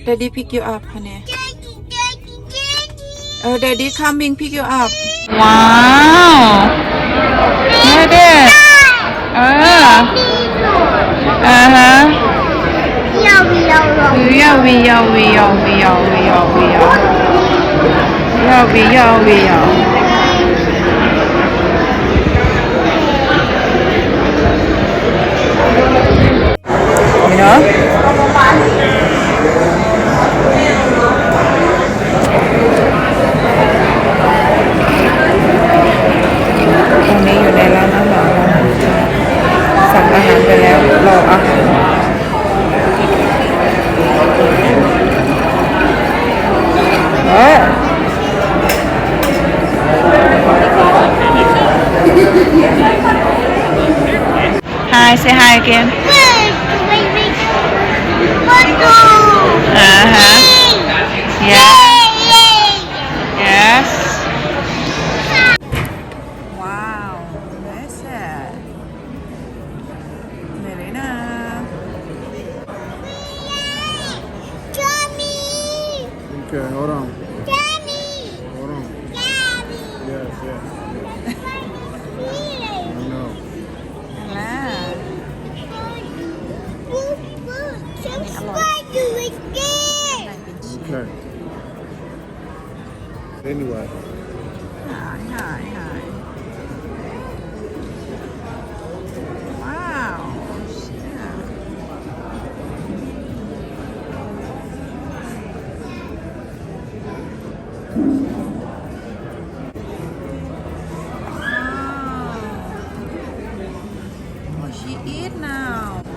Daddy pick you up, honey. Oh, Daddy coming pick you up. Wow. Daddy. Uh-huh. Yo. You know? ตรงนี้อยู่ในร้านอาหารสั่งอาหารไปแล้วรออาหารHi, say hi again. Uh-huh. Yeah. Yes. Wow, that's it. Melina. Okay, hold on. Hold on. Yes. No. Okay. Anyway. Hi. Wow. What she eat now?